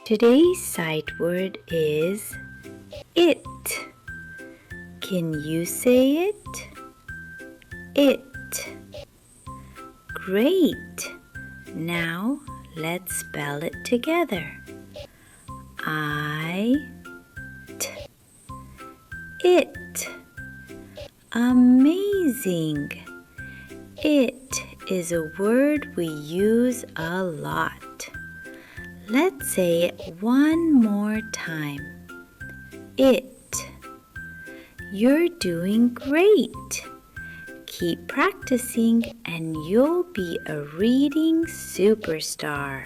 Today's sight word is it. Can you say it? It. Great! Now let's spell it together. It. Amazing! It is a word we use a lot. Let's say it one more time. It. You're doing great. Keep practicing and you'll be a reading superstar.